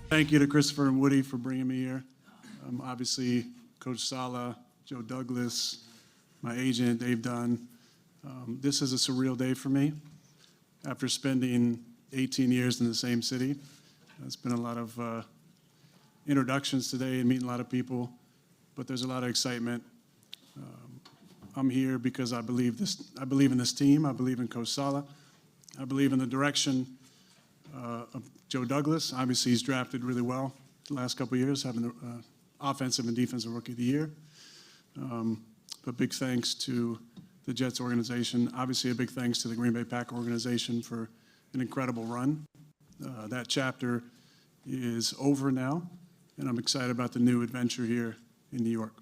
Thank you to Christopher and Woody for bringing me here. Obviously, Coach Sala, Joe Douglas, my agent, Dave Dunn. This is a surreal day for me. After spending 18 years in the same city, it's been a lot of introductions today and meeting a lot of people, but there's a lot of excitement. I'm here because I believe in this team. I believe in Coach Sala. I believe in the direction of Joe Douglas. Obviously, he's drafted really well the last couple of years, having the offensive and defensive rookie of the year. But big thanks to the Jets organization. Obviously, a big thanks to the Green Bay Packer organization for an incredible run. That chapter is over now, and I'm excited about the new adventure here in New York.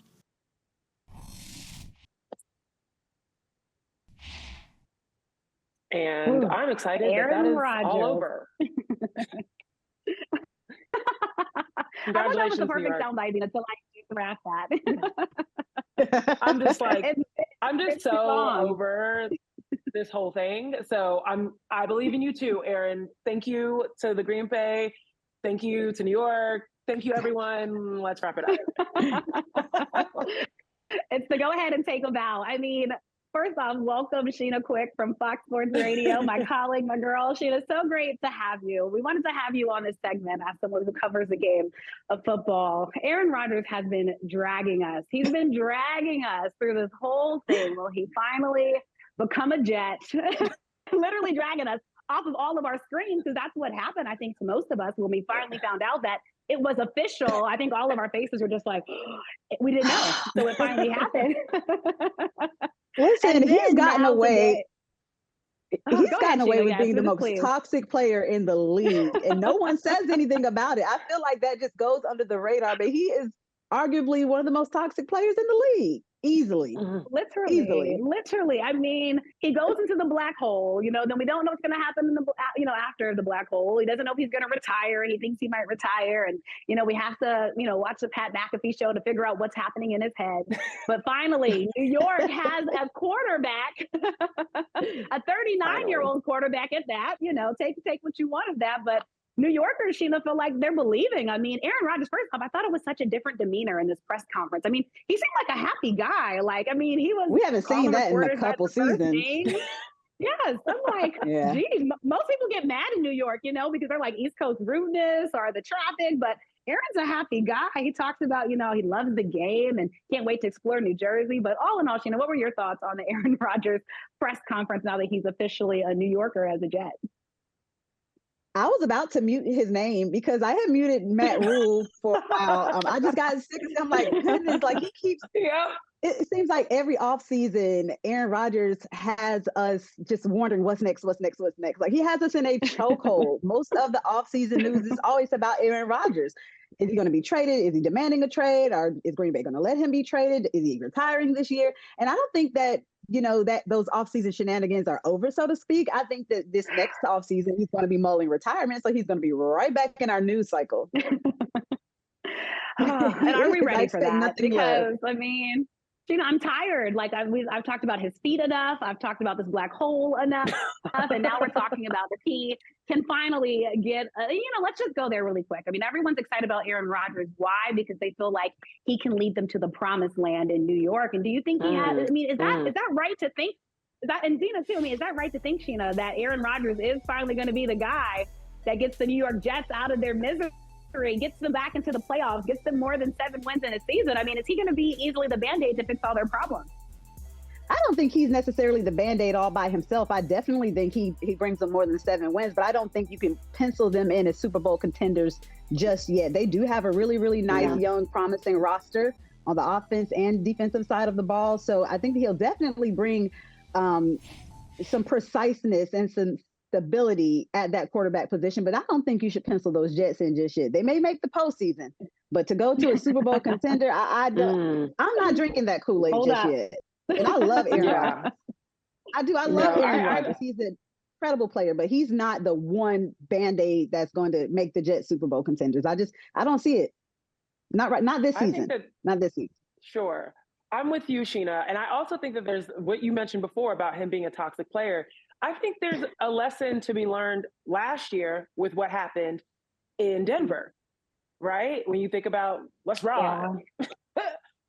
And I'm excited that is all over. I thought that was the perfect soundbite until I wrap that. I'm just so over this whole thing. So I believe in you too, Aaron. Thank you to the Green Bay. Thank you to New York. Thank you, everyone. Let's wrap it up. It's to go ahead and take a bow. I mean, first off, welcome Sheena Quick from Fox Sports Radio, my colleague, my girl. Sheena, so great to have you. We wanted to have you on this segment as someone who covers the game of football. Aaron Rodgers has been dragging us. He's been dragging us through this whole thing. Will he finally become a Jet? Literally dragging us off of all of our screens, because that's what happened, I think, to most of us when we finally found out that it was official. I think all of our faces were just like, we didn't know. So it finally happened. Listen, he's gotten away. He's gotten away with being the most please. Toxic player in the league, and no one says anything about it. I feel like that just goes under the radar, but he is arguably one of the most toxic players in the league. Easily. Literally. I mean, he goes into the black hole, then we don't know what's going to happen in the, after the black hole. He doesn't know if he's going to retire, and he thinks he might retire. And, we have to, watch the Pat McAfee show to figure out what's happening in his head. But finally, New York has a quarterback, a 39-year-old quarterback at that, take what you want of that. But New Yorkers, Sheena, feel like they're believing. I mean, Aaron Rodgers, first off, I thought it was such a different demeanor in this press conference. I mean, he seemed like a happy guy. He was. We haven't seen that in a couple seasons. Yes, I'm like, geez, most people get mad in New York, because they're like East Coast rudeness or the traffic. But Aaron's a happy guy. He talks about, he loves the game and can't wait to explore New Jersey. But all in all, Sheena, what were your thoughts on the Aaron Rodgers press conference now that he's officially a New Yorker as a Jet? I was about to mute his name because I had muted Matt Rule for a while. I just got sick of him. I'm like, goodness, like he keeps. Yeah. It seems like every offseason, Aaron Rodgers has us just wondering what's next. Like he has us in a chokehold. Most of the offseason news is always about Aaron Rodgers. Is he going to be traded? Is he demanding a trade? Or is Green Bay going to let him be traded? Is he retiring this year? And I don't think that that those offseason shenanigans are over, so to speak. I think that this next offseason, he's going to be mulling retirement, so he's going to be right back in our news cycle. And are we ready for that? Because, left. I mean, I'm tired. Like I've talked about his feet enough. I've talked about this black hole enough. And now we're talking about if he can finally get, let's just go there really quick. I mean, everyone's excited about Aaron Rodgers. Why? Because they feel like he can lead them to the promised land in New York. And do you think he has, I mean, is that right to think? And Dina too, I mean, is that right to think, Sheena, that Aaron Rodgers is finally going to be the guy that gets the New York Jets out of their misery, gets them back into the playoffs, gets them more than 7 wins in a season? I mean, is he going to be easily the Band-Aid to fix all their problems? I don't think he's necessarily the Band-Aid all by himself. I definitely think he brings them more than 7 wins, but I don't think you can pencil them in as Super Bowl contenders just yet. They do have a really, really nice, young, promising roster on the offense and defensive side of the ball. So I think he'll definitely bring some preciseness and some stability at that quarterback position, but I don't think you should pencil those Jets in just yet. They may make the postseason, but to go to a Super Bowl contender, I'm not drinking that Kool-Aid yet. And I love Aaron Rodgers. I do. I love Aaron Rodgers. He's an incredible player, but he's not the one Band-Aid that's going to make the Jets Super Bowl contenders. I don't see it. Not this season. Not this season. Sure. I'm with you, Sheena. And I also think that there's what you mentioned before about him being a toxic player. I think there's a lesson to be learned last year with what happened in Denver. right? When you think about let's ride,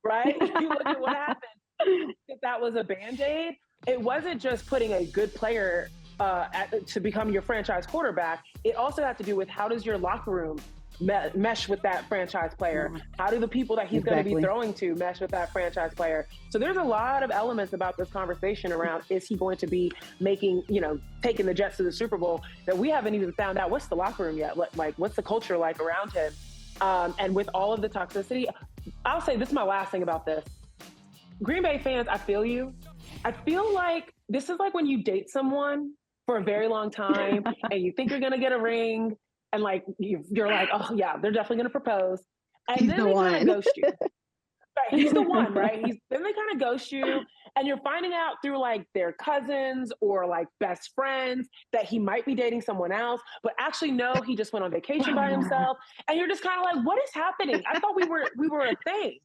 right? You look at what happened. That was a Band-Aid. It wasn't just putting a good player to become your franchise quarterback. It also had to do with how does your locker room mesh with that franchise player? How do the people that he's going to be throwing to mesh with that franchise player? So there's a lot of elements about this conversation around, is he going to be making, taking the Jets to the Super Bowl, that we haven't even found out what's the locker room yet. Like, what's the culture like around him? And with all of the toxicity, I'll say this is my last thing about this. Green Bay fans, I feel you. I feel like this is like when you date someone for a very long time and you think you're going to get a ring, and like you're like, oh yeah, they're definitely going to propose, and then they kind of ghost you. Right, he's the one, right? Then they kind of ghost you, and you're finding out through like their cousins or like best friends that he might be dating someone else, but actually no, he just went on vacation by himself, and you're just kind of like, what is happening? I thought we were a thing,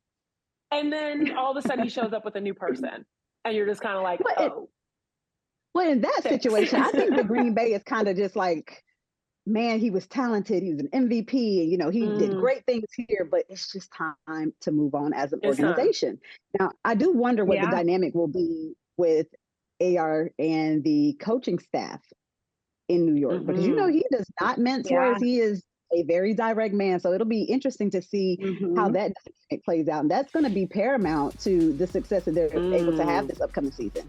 and then all of a sudden he shows up with a new person, and you're just kind of like, well, in that situation, I think the Green Bay is kind of just like, man, he was talented. He was an MVP, and he did great things here. But it's just time to move on as an organization. Now, I do wonder what the dynamic will be with AR and the coaching staff in New York, because he does not mince words. He is a very direct man. So it'll be interesting to see how that dynamic plays out, and that's going to be paramount to the success that they're able to have this upcoming season.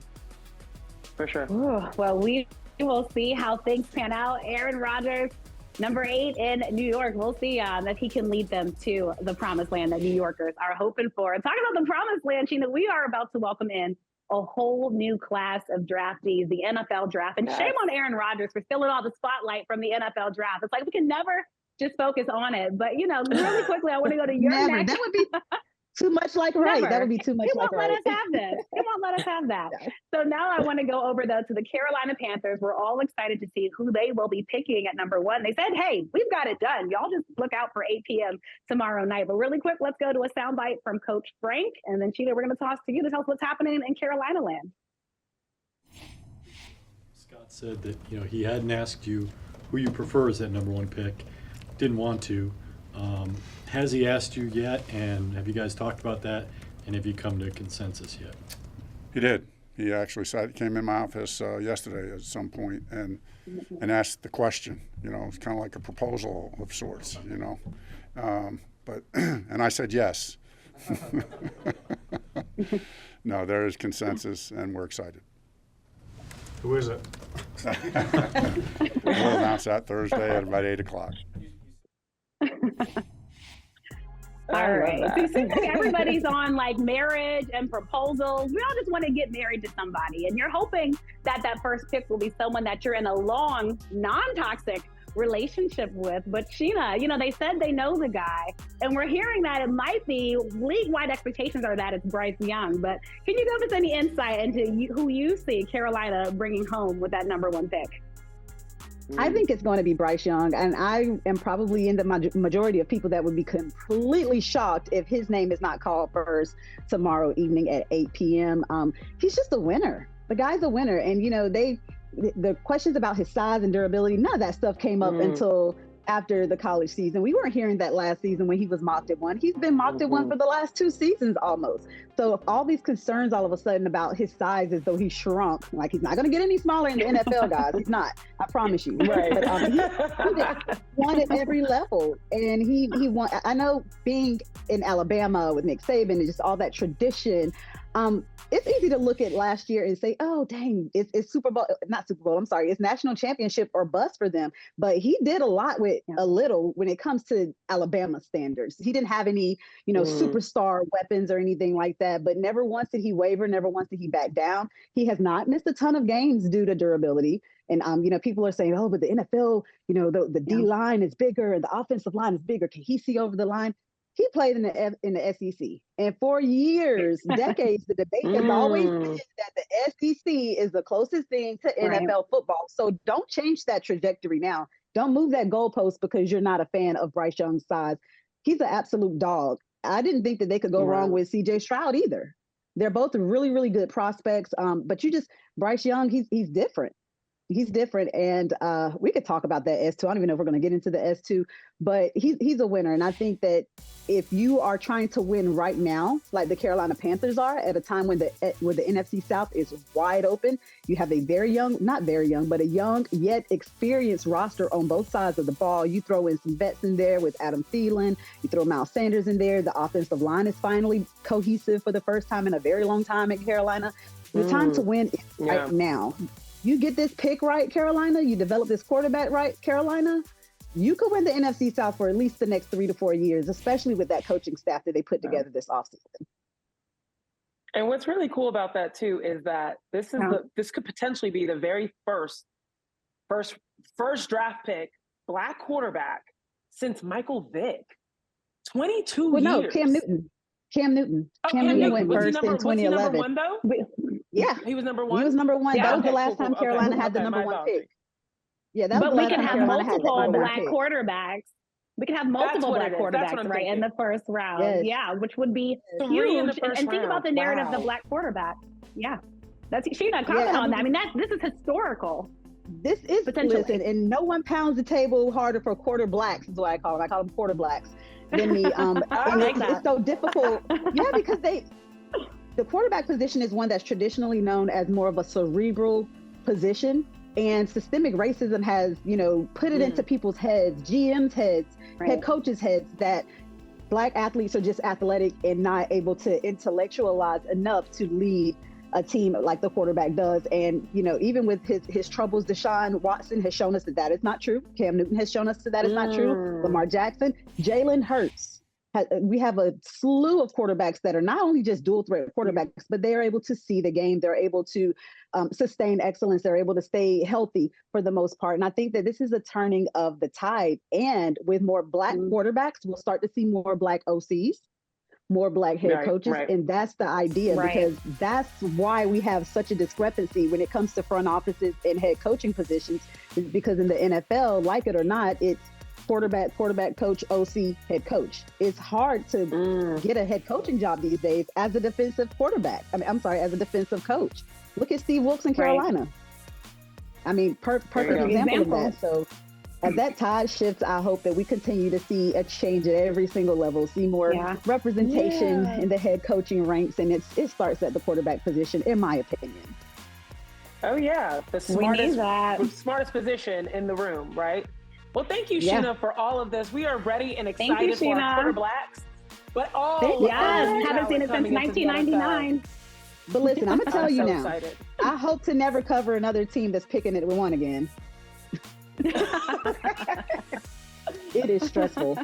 For sure. Ooh, well, we will see how things pan out. Aaron Rodgers, number 8 in New York. We'll see if he can lead them to the promised land that New Yorkers are hoping for. And talking about the promised land, Sheena, we are about to welcome in a whole new class of draftees, the NFL draft. And shame on Aaron Rodgers for stealing all the spotlight from the NFL draft. It's like we can never just focus on it. But, really quickly, I want to go to your next. That would be too much like right. That would be too much like right. He won't let us have this. He won't let us have that. So now I want to go over, though, to the Carolina Panthers. We're all excited to see who they will be picking at number 1. They said, hey, we've got it done. Y'all just look out for 8 p.m. tomorrow night. But really quick, let's go to a soundbite from Coach Frank. And then, Sheena, we're going to toss to you to tell us what's happening in Carolina land. Scott said that, he hadn't asked you who you prefer as that number 1 pick. Didn't want to. Has he asked you yet, and have you guys talked about that, and have you come to a consensus yet? He did. He actually came in my office yesterday at some point and asked the question. It's kind of like a proposal of sorts, but and I said yes. No, there is consensus, and we're excited. Who is it? We'll announce that Thursday at about 8:00. All right. So it seems like everybody's on like marriage and proposals. We all just want to get married to somebody. And you're hoping that first pick will be someone that you're in a long, non-toxic relationship with. But Sheena, they said they know the guy. And we're hearing that it might be league-wide expectations are that it's Bryce Young. But can you give us any insight into who you see Carolina bringing home with that number 1 pick? I think it's going to be Bryce Young, and I am probably in the majority of people that would be completely shocked if his name is not called first tomorrow evening at 8 p.m. He's just a winner. The guy's a winner, and the questions about his size and durability, none of that stuff came up until after the college season. We weren't hearing that last season when he was mocked at 1. He's been mocked at 1 for the last 2 seasons almost. So if all these concerns all of a sudden about his size as though he shrunk, like he's not going to get any smaller in the NFL, guys. He's not. I promise you. Right. But he won at every level. And he won. I know being in Alabama with Nick Saban and just all that tradition, it's easy to look at last year and say, oh, dang, it's Super Bowl, not Super Bowl, I'm sorry, it's national championship or bust for them. But he did a lot with a little when it comes to Alabama standards. He didn't have any, superstar weapons or anything like that, but never once did he waver, never once did he back down. He has not missed a ton of games due to durability. And, people are saying, oh, but the NFL, the D-line is bigger and the offensive line is bigger. Can he see over the line? He played in the SEC, and for years, decades, the debate has always been that the SEC is the closest thing to NFL football. So don't change that trajectory now. Don't move that goalpost because you're not a fan of Bryce Young's size. He's an absolute dog. I didn't think that they could go wrong with C.J. Stroud either. They're both really, really good prospects. But Bryce Young, he's different. He's different, and we could talk about that S2. I don't even know if we're going to get into the S2, but he's a winner. And I think that if you are trying to win right now, like the Carolina Panthers are, at a time when the NFC South is wide open, you have a not very young, but a young yet experienced roster on both sides of the ball. You throw in some vets in there with Adam Thielen. You throw Miles Sanders in there. The offensive line is finally cohesive for the first time in a very long time at Carolina. The time to win is right now. You get this pick right, Carolina. You develop this quarterback right, Carolina. You could win the NFC South for at least the next 3 to 4 years, especially with that coaching staff that they put together this offseason. And what's really cool about that too is that this could potentially be the very first draft pick Black quarterback since Michael Vick. 22 years. No, Cam Newton. Cam Newton went first in 2011. Was he number one though? Yeah, he was number one. He was number one. Yeah, that was the last time Carolina had the number one pick. Yeah, that was but the we last can time have Carolina had multiple that black pick. quarterbacks. We can have multiple black quarterbacks, right, in the first round. Yes. Yeah, which would be 3 in the huge. first And think about the narrative of the Wow. black quarterback. Yeah, that's Sheena, comment on that. I mean, this is historical. This is Potentially. listen, and no one pounds the table harder for quarter blacks is what I call them. I call them quarter blacks than me. And like that. it's so difficult. Yeah, because the quarterback position is one that's traditionally known as more of a cerebral position, and systemic racism has, put it into people's heads, GM's heads, head coaches' heads, that Black athletes are just athletic and not able to intellectualize enough to lead a team like the quarterback does. And, even with his troubles, Deshaun Watson has shown us that is not true. Cam Newton has shown us that is not true. Lamar Jackson, Jalen Hurts. We have a slew of quarterbacks that are not only just dual threat quarterbacks, but they are able to see the game. They're able to sustain excellence. They're able to stay healthy for the most part. And I think that this is a turning of the tide. And with more Black quarterbacks, we'll start to see more Black OCs, more Black head coaches. And that's the idea, because that's why we have such a discrepancy when it comes to front offices and head coaching positions, is because in the NFL, like it or not, it's quarterback, coach, OC, head coach. It's hard to get a head coaching job these days as a defensive quarterback. As a defensive coach. Look at Steve Wilkes in Carolina. I mean, perfect example of that. So as that tide shifts, I hope that we continue to see a change at every single level, see more representation in the head coaching ranks, and it starts at the quarterback position, in my opinion. Oh yeah, the smartest position in the room, right? Well, thank you, Sheena, for all of this. We are ready and excited for our quarter blacks. But haven't seen it since 1999. But listen, I'm gonna tell you now. Excited. I hope to never cover another team that's picking at one again. It is stressful.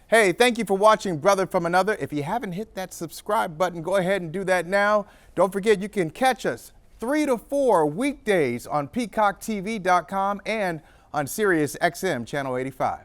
Hey, thank you for watching Brother from Another. If you haven't hit that subscribe button, go ahead and do that now. Don't forget, you can catch us 3 to 4 weekdays on PeacockTV.com and on Sirius XM Channel 85.